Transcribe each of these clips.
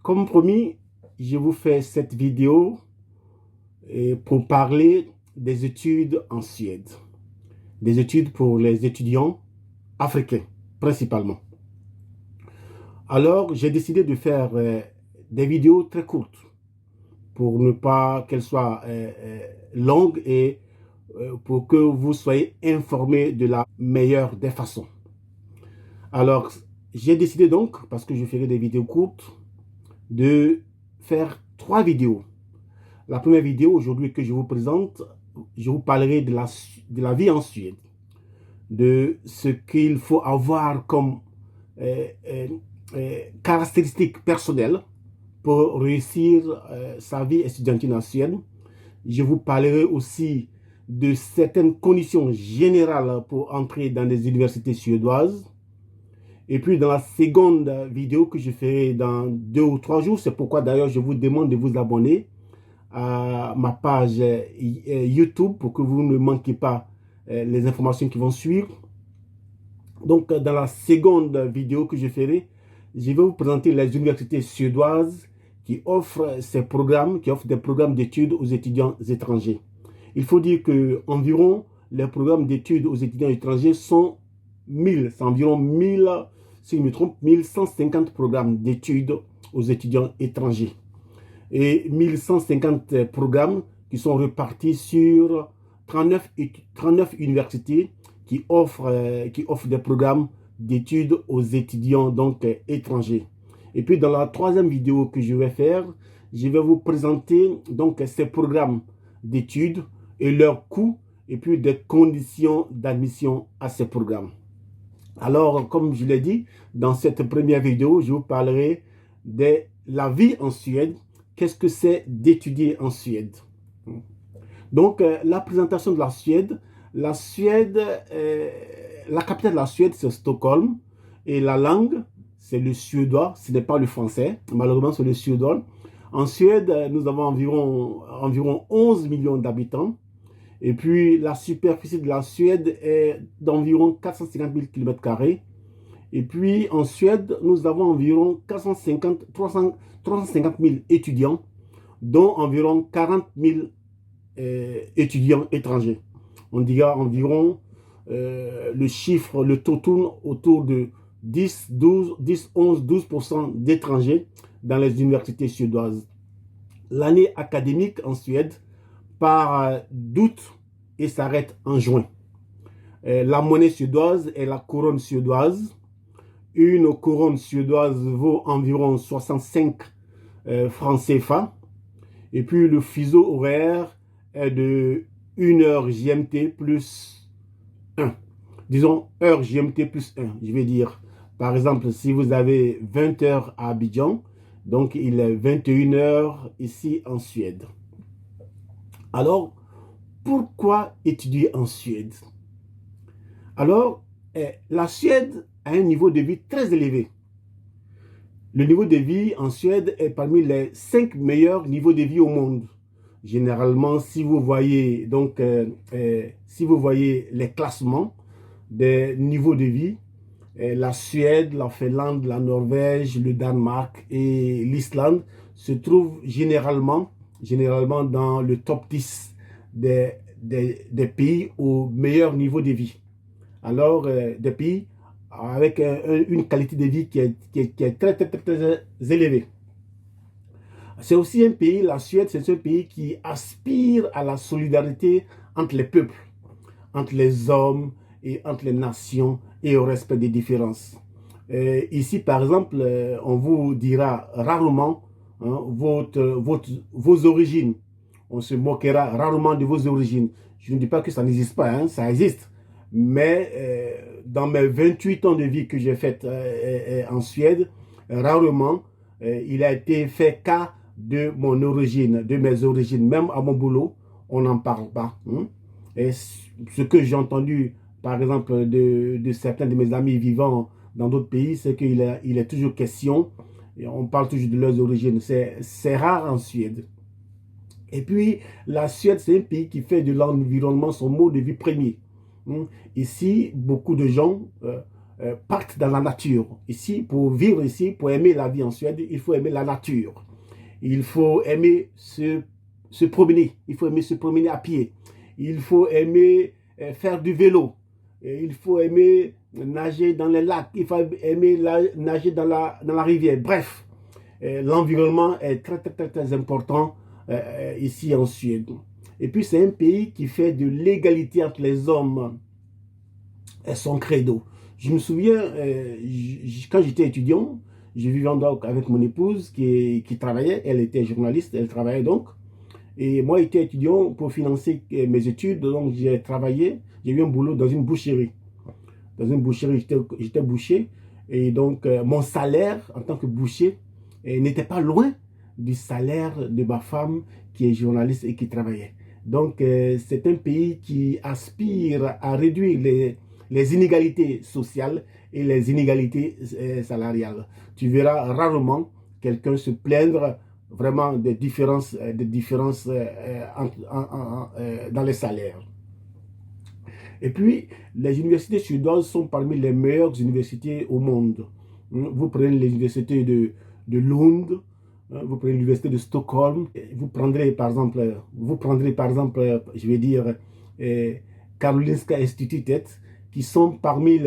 Comme promis, je vous fais cette vidéo pour parler des études en Suède. Des études pour les étudiants africains, principalement. Alors, j'ai décidé de faire des vidéos très courtes pour ne pas qu'elles soient longues et pour que vous soyez informés de la meilleure des façons. Alors, j'ai décidé donc, parce que je ferai des vidéos courtes, de faire 3 vidéos. La première vidéo aujourd'hui que je vous présente, je vous parlerai de la vie en Suède, de ce qu'il faut avoir comme caractéristiques personnelles pour réussir sa vie estudiantine en Suède. Je vous parlerai aussi de certaines conditions générales pour entrer dans les universités suédoises. Et puis dans la seconde vidéo que je ferai dans 2 ou 3 jours, c'est pourquoi d'ailleurs je vous demande de vous abonner à ma page YouTube pour que vous ne manquiez pas les informations qui vont suivre. Donc dans la seconde vidéo que je ferai, je vais vous présenter les universités suédoises qui offrent ces programmes, qui offrent des programmes d'études aux étudiants étrangers. Il faut dire que environ les programmes d'études aux étudiants étrangers sont 1000, c'est environ 1000, si je me trompe, 1150 programmes d'études aux étudiants étrangers. Et 1150 programmes qui sont repartis sur 39 universités qui offrent des programmes d'études aux étudiants donc étrangers. Et puis dans la troisième vidéo que je vais faire, je vais vous présenter donc ces programmes d'études et leurs coûts et puis des conditions d'admission à ces programmes. Alors, comme je l'ai dit, dans cette première vidéo, je vous parlerai de la vie en Suède. Qu'est-ce que c'est d'étudier en Suède? Donc, la présentation de la Suède. La Suède, la capitale de la Suède, c'est Stockholm. Et la langue, c'est le suédois. Ce n'est pas le français. Malheureusement, c'est le suédois. En Suède, nous avons environ 11 millions d'habitants. Et puis, la superficie de la Suède est d'environ 450 000 km². Et puis, en Suède, nous avons environ 350 000 étudiants, dont environ 40 000 étudiants étrangers. On dira environ, le chiffre, le taux tourne autour de 10, 11, 12% d'étrangers dans les universités suédoises. L'année académique en Suède part d'août et s'arrête en juin. La monnaie suédoise est la couronne suédoise. Une couronne suédoise vaut environ 65 francs CFA. Et puis le fuseau horaire est de 1 heure GMT plus 1. Disons heure GMT plus 1. Je vais dire, par exemple, si vous avez 20 heures à Abidjan, donc il est 21 heures ici en Suède. Alors, pourquoi étudier en Suède? Alors, la Suède a un niveau de vie très élevé. Le niveau de vie en Suède est parmi les 5 meilleurs niveaux de vie au monde. Généralement, si vous voyez les classements des niveaux de vie, la Suède, la Finlande, la Norvège, le Danemark et l'Islande se trouvent généralement dans le top 10 des pays au meilleur niveau de vie. Alors, des pays avec une qualité de vie qui est très, très, très, très élevée. C'est aussi un pays, la Suède, c'est un pays qui aspire à la solidarité entre les peuples, entre les hommes et entre les nations et au respect des différences. Ici, par exemple, on vous dira rarement vos origines. On se moquera rarement de vos origines. Je ne dis pas que ça n'existe pas, hein, ça existe. Mais dans mes 28 ans de vie que j'ai fait en Suède, rarement il a été fait cas de mon origine, de mes origines. Même à mon boulot, on n'en parle pas. Hein. Et ce que j'ai entendu, par exemple, de certains de mes amis vivant dans d'autres pays, c'est qu'il est toujours question, et on parle toujours de leurs origines. C'est rare en Suède. Et puis, la Suède, c'est un pays qui fait de l'environnement son mode de vie premier. Ici, beaucoup de gens partent dans la nature. Ici, pour vivre ici, pour aimer la vie en Suède, il faut aimer la nature. Il faut aimer se promener. Il faut aimer se promener à pied. Il faut aimer faire du vélo. Et il faut aimer nager dans les lacs. Il faut aimer nager dans la rivière. Bref, l'environnement est très, très, très, très important ici en Suède. Et puis, c'est un pays qui fait de l'égalité entre les hommes son credo. Je me souviens, quand j'étais étudiant, je vivais donc avec mon épouse qui travaillait. Elle était journaliste, elle travaillait donc. Et moi, j'étais étudiant pour financer mes études. Donc, j'ai travaillé, j'ai eu un boulot dans une boucherie. Dans une boucherie, j'étais boucher. Et donc, mon salaire en tant que boucher n'était pas loin du salaire de ma femme qui est journaliste et qui travaillait. Donc, c'est un pays qui aspire à réduire les inégalités sociales et les inégalités salariales. Tu verras rarement quelqu'un se plaindre vraiment des différences dans les salaires. Et puis, les universités suédoises sont parmi les meilleures universités au monde. Vous prenez les universités de Lund, vous prenez l'université de Stockholm, vous prendrez par exemple, je vais dire, Karolinska Institutet, qui sont parmi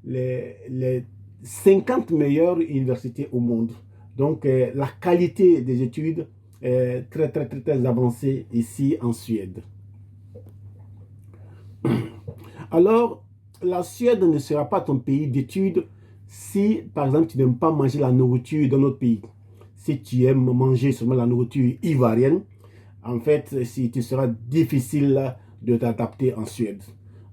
les 50 meilleures universités au monde. Donc, la qualité des études est très, très, très, très avancée ici en Suède. Alors, la Suède ne sera pas ton pays d'études si, par exemple, tu n'aimes pas manger la nourriture dans notre pays. Si tu aimes manger seulement la nourriture ivoirienne, en fait, il sera difficile de t'adapter en Suède.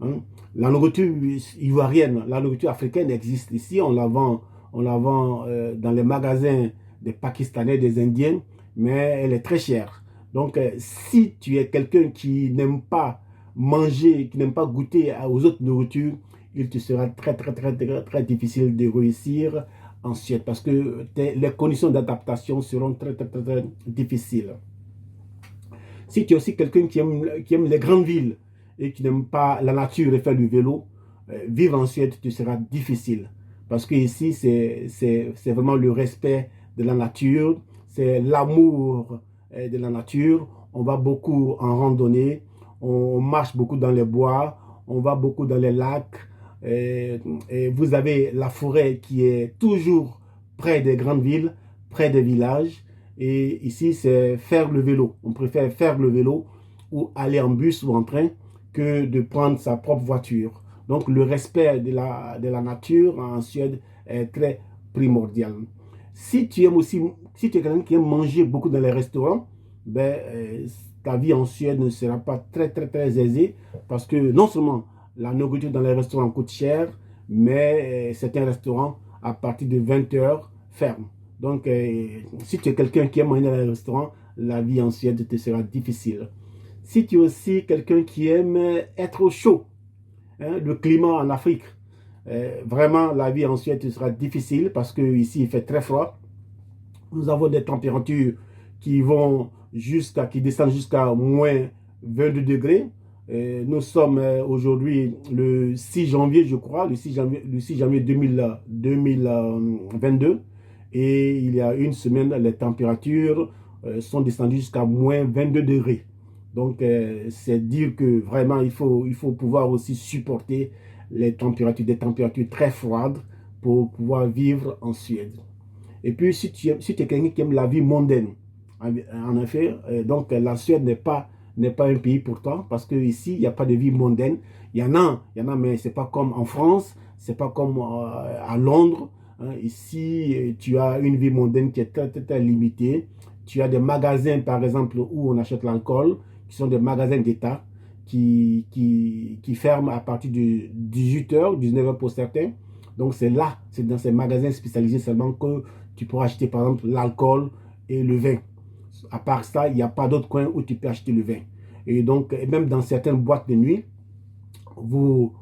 Hein? La nourriture ivoirienne, la nourriture africaine existe ici. On la vend dans les magasins des Pakistanais, des Indiens, mais elle est très chère. Donc, si tu es quelqu'un qui n'aime pas manger, qui n'aime pas goûter aux autres nourritures, il te sera très, très, très, très, très difficile de réussir en Suède parce que les conditions d'adaptation seront très, très, très, très difficiles. Si tu es aussi quelqu'un qui aime les grandes villes et qui n'aime pas la nature et faire du vélo, vivre en Suède te sera difficile. Parce que ici, c'est vraiment le respect de la nature, c'est l'amour de la nature. On va beaucoup en randonnée, on marche beaucoup dans les bois, on va beaucoup dans les lacs. Et vous avez la forêt qui est toujours près des grandes villes, près des villages. Et ici, c'est faire le vélo. On préfère faire le vélo ou aller en bus ou en train que de prendre sa propre voiture. Donc, le respect de la nature en Suède est très primordial. Si tu aimes aussi, si tu es quelqu'un qui aime manger beaucoup dans les restaurants, ben, ta vie en Suède ne sera pas très, très, très aisée parce que non seulement la nourriture dans les restaurants coûte cher, mais certains restaurants, à partir de 20 heures, ferment. Donc, si tu es quelqu'un qui aime manger dans les restaurants, la vie en Suède te sera difficile. Si tu es aussi quelqu'un qui aime être au chaud, hein, le climat en Afrique, vraiment la vie en Suède sera difficile parce qu'ici il fait très froid. Nous avons des températures qui descendent jusqu'à moins 22 degrés. Nous sommes aujourd'hui le 6 janvier, je crois, le 6 janvier 2022. Et il y a une semaine, les températures sont descendues jusqu'à moins 22 degrés. Donc, c'est dire que vraiment, il faut pouvoir aussi supporter des températures très froides pour pouvoir vivre en Suède. Et puis, si tu es quelqu'un qui aime la vie mondaine, en effet, donc la Suède n'est pas un pays pour toi, parce qu'ici, il n'y a pas de vie mondaine. Il y en a, mais ce n'est pas comme en France, ce n'est pas comme à Londres. Hein. Ici, tu as une vie mondaine qui est très, très, très limitée. Tu as des magasins, par exemple, où on achète l'alcool, qui sont des magasins d'État, qui ferment à partir de 18h, 19h pour certains. Donc, c'est dans ces magasins spécialisés seulement que tu pourras acheter, par exemple, l'alcool et le vin. À part ça, il n'y a pas d'autre coin où tu peux acheter le vin. Et donc, même dans certaines boîtes de nuit, vous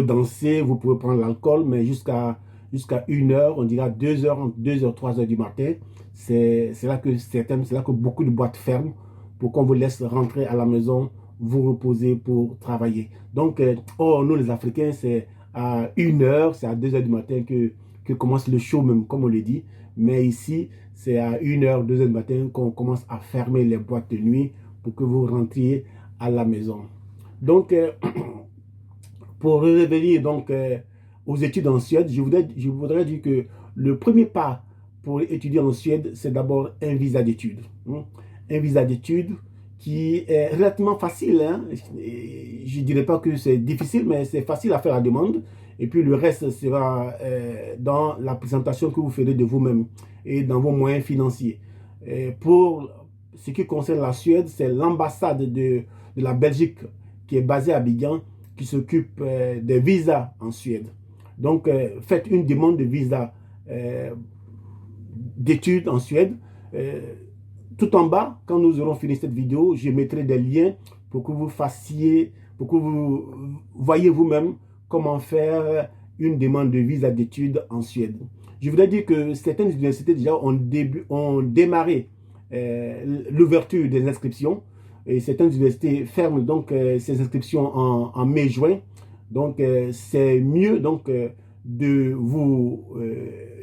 dansez, vous pouvez prendre l'alcool, mais jusqu'à 1h, on dira 2h, 2h, 3h du matin, c'est là que beaucoup de boîtes ferment pour qu'on vous laisse rentrer à la maison, vous reposer pour travailler. Donc, nous les Africains, c'est à 1 heure, c'est à 2 heures du matin que commence le show même, comme on le dit. Mais ici, c'est à 1 heure, 2 heures du matin qu'on commence à fermer les boîtes de nuit pour que vous rentriez à la maison. Donc, pour revenir donc aux études en Suède, je voudrais dire que le premier pas pour étudier en Suède, c'est d'abord un visa d'études. Un visa d'études qui est relativement facile. Hein. Je ne dirais pas que c'est difficile, mais c'est facile à faire la demande. Et puis le reste sera dans la présentation que vous ferez de vous-même et dans vos moyens financiers. Pour ce qui concerne la Suède, c'est l'ambassade de la Belgique qui est basée à Abidjan qui s'occupe des visas en Suède. Donc, faites une demande de visa d'études en Suède. Tout en bas, quand nous aurons fini cette vidéo, je mettrai des liens pour que vous fassiez, pour que vous voyez vous-même comment faire une demande de visa d'études en Suède. Je voudrais dire que certaines universités déjà ont démarré l'ouverture des inscriptions et certaines universités ferment donc ces inscriptions en mai-juin. Donc c'est mieux donc de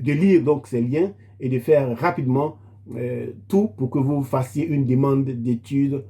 lire donc ces liens et de faire rapidement tout pour que vous fassiez une demande d'études